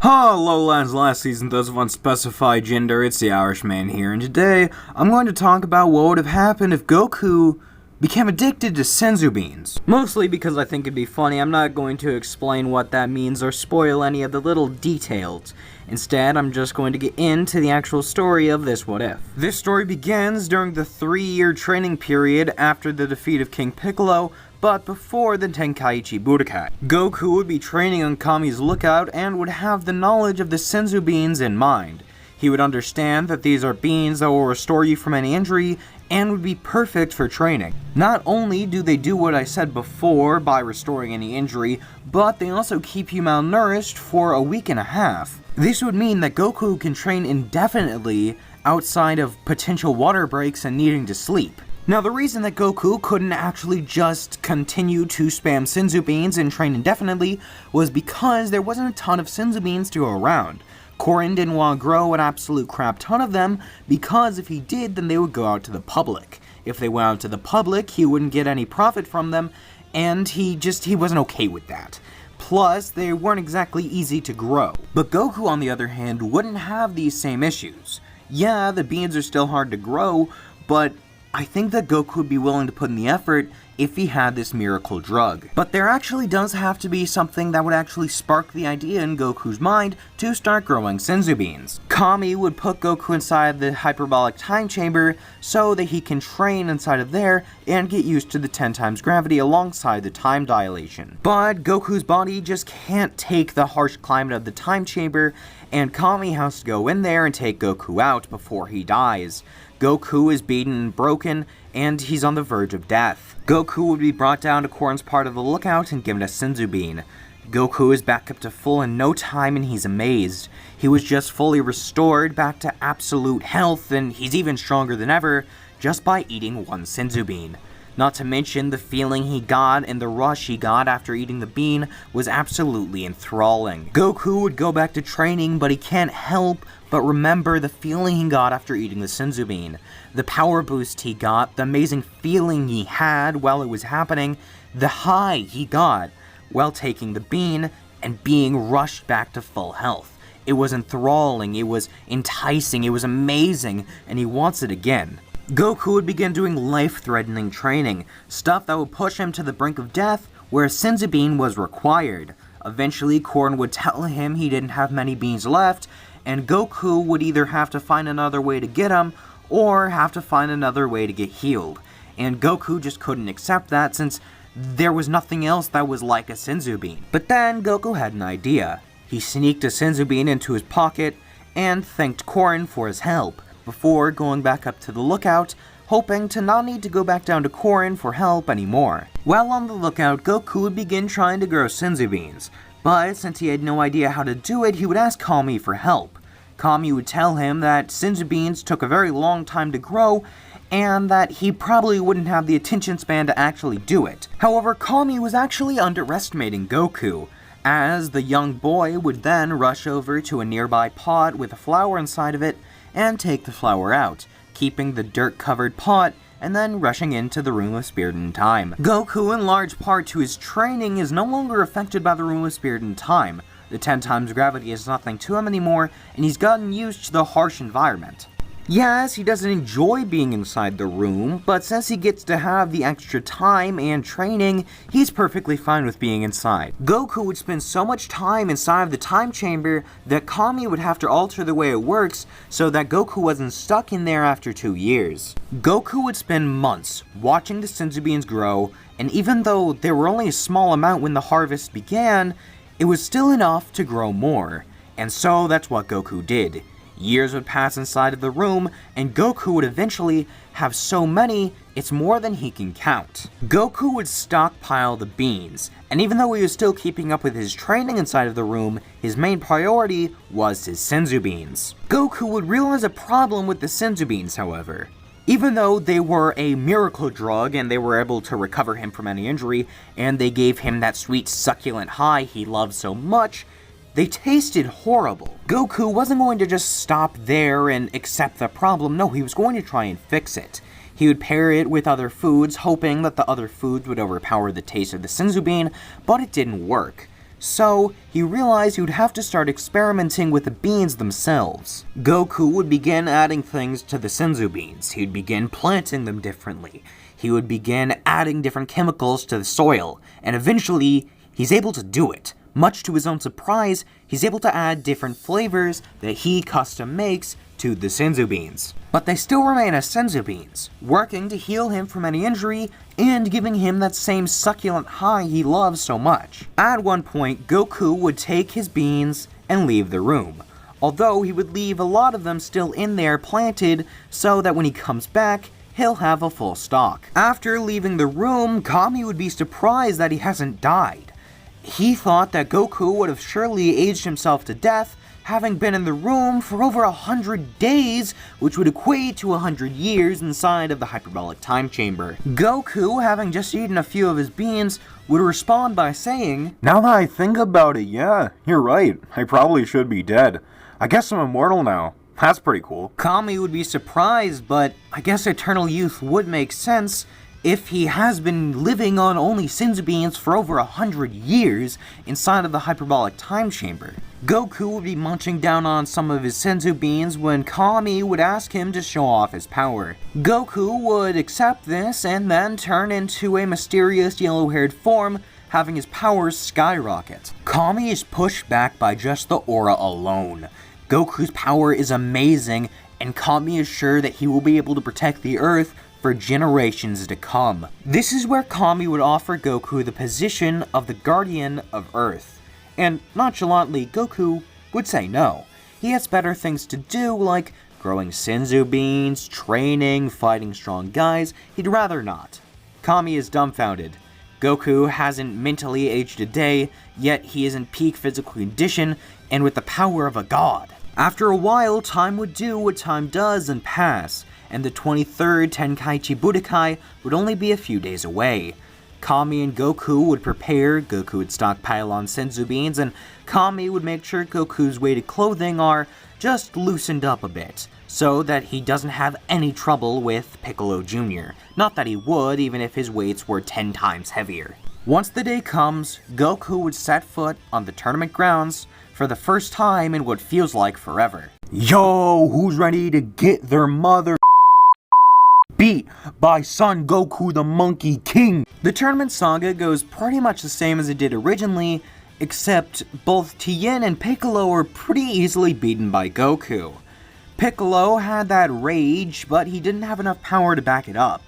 Hello lads, last season those of unspecified gender, it's the Irishman here, and today I'm going to talk about what would have happened if Goku became addicted to senzu beans. Mostly because I think it'd be funny, I'm not going to explain what that means or spoil any of the little details. Instead, I'm just going to get into the actual story of this what if. This story begins during the 3-year training period after the defeat of King Piccolo, but before the Tenkaichi Budokai. Goku would be training on Kami's lookout and would have the knowledge of the senzu beans in mind. He would understand that these are beans that will restore you from any injury and would be perfect for training. Not only do they do what I said before by restoring any injury, but they also keep you malnourished for a week and a half. This would mean that Goku can train indefinitely outside of potential water breaks and needing to sleep. Now, the reason that Goku couldn't actually just continue to spam senzu beans and train indefinitely was because there wasn't a ton of senzu beans to go around. Korin didn't want to grow an absolute crap ton of them because if he did, then they would go out to the public. If they went out to the public, he wouldn't get any profit from them, and he wasn't okay with that. Plus, they weren't exactly easy to grow. But Goku, on the other hand, wouldn't have these same issues. Yeah, the beans are still hard to grow, but I think that Goku would be willing to put in the effort if he had this miracle drug. But there actually does have to be something that would actually spark the idea in Goku's mind to start growing senzu beans. Kami would put Goku inside the hyperbolic time chamber so that he can train inside of there and get used to the 10 times gravity alongside the time dilation. But Goku's body just can't take the harsh climate of the time chamber, and Kami has to go in there and take Goku out before he dies. Goku is beaten and broken, and he's on the verge of death. Goku would be brought down to Korin's part of the lookout and given a senzu bean. Goku is back up to full in no time, and he's amazed. He was just fully restored back to absolute health, and he's even stronger than ever just by eating one senzu bean. Not to mention the feeling he got and the rush he got after eating the bean was absolutely enthralling. Goku would go back to training, but he can't help but remember the feeling he got after eating the senzu bean. The power boost he got, the amazing feeling he had while it was happening, the high he got while taking the bean and being rushed back to full health. It was enthralling, it was enticing, it was amazing, and he wants it again. Goku would begin doing life-threatening training, stuff that would push him to the brink of death where a senzu bean was required. Eventually, Korin would tell him he didn't have many beans left, and Goku would either have to find another way to get them, or have to find another way to get healed. And Goku just couldn't accept that since there was nothing else that was like a senzu bean. But then Goku had an idea. He sneaked a senzu bean into his pocket and thanked Korin for his help, before going back up to the lookout, hoping to not need to go back down to Korin for help anymore. While on the lookout, Goku would begin trying to grow senzu beans, but since he had no idea how to do it, he would ask Kami for help. Kami would tell him that senzu beans took a very long time to grow, and that he probably wouldn't have the attention span to actually do it. However, Kami was actually underestimating Goku, as the young boy would then rush over to a nearby pot with a flower inside of it, and take the flower out, keeping the dirt-covered pot, and then rushing into the Room of Spirit and Time. Goku, in large part to his training, is no longer affected by the Room of Spirit and Time. The 10 times gravity is nothing to him anymore, and he's gotten used to the harsh environment. Yes, he doesn't enjoy being inside the room, but since he gets to have the extra time and training, he's perfectly fine with being inside. Goku would spend so much time inside of the time chamber that Kami would have to alter the way it works so that Goku wasn't stuck in there after 2 years. Goku would spend months watching the senzu beans grow, and even though there were only a small amount when the harvest began, it was still enough to grow more. And so that's what Goku did. Years would pass inside of the room, and Goku would eventually have so many, it's more than he can count. Goku would stockpile the beans, and even though he was still keeping up with his training inside of the room, his main priority was his senzu beans. Goku would realize a problem with the senzu beans, however. Even though they were a miracle drug and they were able to recover him from any injury, and they gave him that sweet succulent high he loved so much, they tasted horrible. Goku wasn't going to just stop there and accept the problem, no, he was going to try and fix it. He would pair it with other foods, hoping that the other foods would overpower the taste of the senzu bean, but it didn't work. so he realized he would have to start experimenting with the beans themselves. Goku would begin adding things to the senzu beans. He would begin planting them differently. He would begin adding different chemicals to the soil, and eventually, he's able to do it. Much to his own surprise, he's able to add different flavors that he custom makes to the senzu beans. But they still remain as senzu beans, working to heal him from any injury and giving him that same succulent high he loves so much. At one point, Goku would take his beans and leave the room, although he would leave a lot of them still in there planted so that when he comes back, he'll have a full stock. After leaving the room, Kami would be surprised that he hasn't died. He thought that Goku would have surely aged himself to death, having been in the room for over 100 days, which would equate to 100 years inside of the hyperbolic time chamber. Goku, having just eaten a few of his beans, would respond by saying, "Now that I think about it, yeah, you're right. I probably should be dead. I guess I'm immortal now. That's pretty cool." Kami would be surprised, but I guess eternal youth would make sense if he has been living on only senzu beans for over 100 years inside of the hyperbolic time chamber. Goku would be munching down on some of his senzu beans when Kami would ask him to show off his power. Goku would accept this and then turn into a mysterious yellow-haired form, having his powers skyrocket. Kami is pushed back by just the aura alone. Goku's power is amazing, and Kami is sure that he will be able to protect the Earth for generations to come. This is where Kami would offer Goku the position of the Guardian of Earth. And nonchalantly, Goku would say no. He has better things to do, like growing senzu beans, training, fighting strong guys. He'd rather not. Kami is dumbfounded. Goku hasn't mentally aged a day, yet he is in peak physical condition and with the power of a god. After a while, time would do what time does and pass, and the 23rd Tenkaichi Budokai would only be a few days away. Kami and Goku would prepare, Goku would stockpile on senzu beans, and Kami would make sure Goku's weighted clothing are just loosened up a bit, so that he doesn't have any trouble with Piccolo Jr. Not that he would, even if his weights were 10 times heavier. Once the day comes, Goku would set foot on the tournament grounds for the first time in what feels like forever. Yo, who's ready to get their mother beat by Son Goku the Monkey King? The tournament saga goes pretty much the same as it did originally, except both Tien and Piccolo were pretty easily beaten by Goku. Piccolo had that rage, but he didn't have enough power to back it up.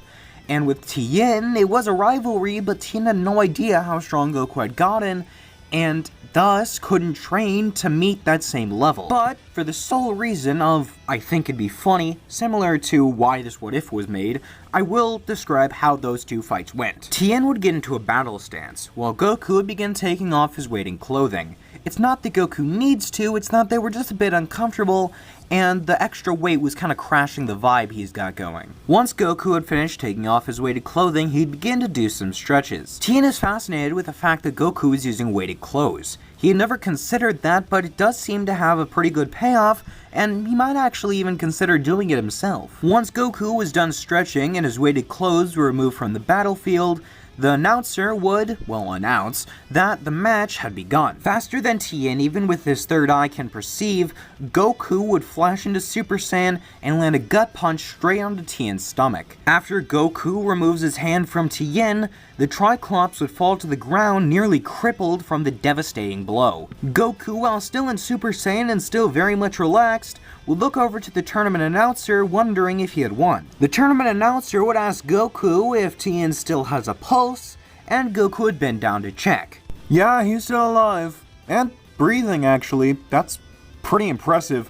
And with Tien, it was a rivalry, but Tien had no idea how strong Goku had gotten, and thus couldn't train to meet that same level. But for the sole reason of, I think it'd be funny, similar to why this what if was made, I will describe how those two fights went. Tien would get into a battle stance, while Goku would begin taking off his weighted clothing. It's not that Goku needs to, it's that they were just a bit uncomfortable, and the extra weight was kind of crashing the vibe he's got going. Once Goku had finished taking off his weighted clothing, he'd begin to do some stretches. Tien is fascinated with the fact that Goku is using weighted clothes. He had never considered that, but it does seem to have a pretty good payoff, and he might actually even consider doing it himself. Once Goku was done stretching and his weighted clothes were removed from the battlefield, the announcer would, announce that the match had begun. Faster than Tien, even with his third eye can perceive, Goku would flash into Super Saiyan and land a gut punch straight onto Tien's stomach. After Goku removes his hand from Tien, the Triclops would fall to the ground, nearly crippled from the devastating blow. Goku, while still in Super Saiyan and still very much relaxed, would look over to the tournament announcer, wondering if he had won. The tournament announcer would ask Goku if Tien still has a pulse, and Goku would bend down to check. Yeah, he's still alive. And breathing, actually. That's pretty impressive.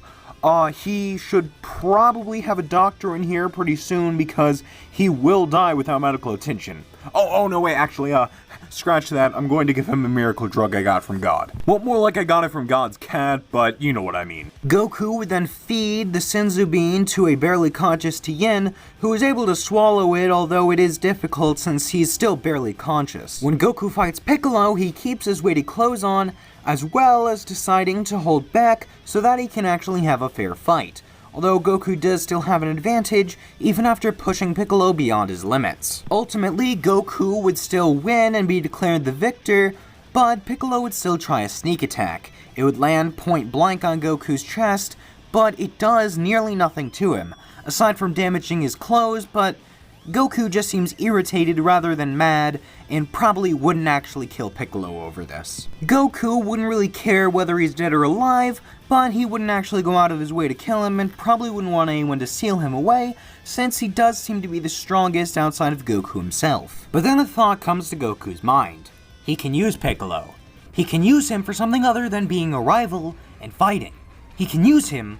He should probably have a doctor in here pretty soon because he will die without medical attention. Oh no, wait, actually, scratch that. I'm going to give him a miracle drug I got from God. Well, more like I got it from God's cat, but you know what I mean. Goku would then feed the senzu bean to a barely conscious Tien, who is able to swallow it, although it is difficult since he's still barely conscious. When Goku fights Piccolo, he keeps his weighted clothes on, as well as deciding to hold back so that he can actually have a fair fight. Although Goku does still have an advantage, even after pushing Piccolo beyond his limits. Ultimately, Goku would still win and be declared the victor, but Piccolo would still try a sneak attack. It would land point blank on Goku's chest, but it does nearly nothing to him, aside from damaging his clothes, but Goku just seems irritated rather than mad, and probably wouldn't actually kill Piccolo over this. Goku wouldn't really care whether he's dead or alive, but he wouldn't actually go out of his way to kill him, and probably wouldn't want anyone to seal him away, since he does seem to be the strongest outside of Goku himself. But then a thought comes to Goku's mind. He can use Piccolo. He can use him for something other than being a rival and fighting. He can use him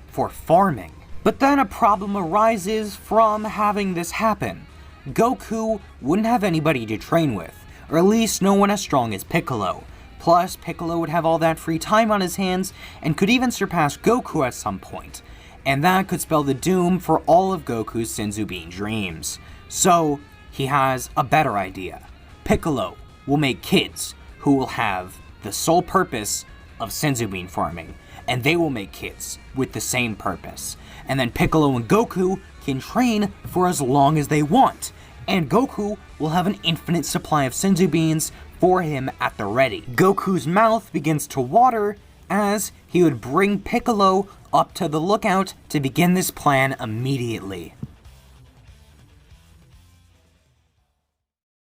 for farming. But then a problem arises from having this happen. Goku wouldn't have anybody to train with, or at least no one as strong as Piccolo. Plus, Piccolo would have all that free time on his hands, and could even surpass Goku at some point. And that could spell the doom for all of Goku's senzu bean dreams. So, he has a better idea. Piccolo will make kids who will have the sole purpose of senzu bean farming, and they will make kids with the same purpose. And then Piccolo and Goku can train for as long as they want, and Goku will have an infinite supply of senzu beans for him at the ready. Goku's mouth begins to water as he would bring Piccolo up to the lookout to begin this plan immediately.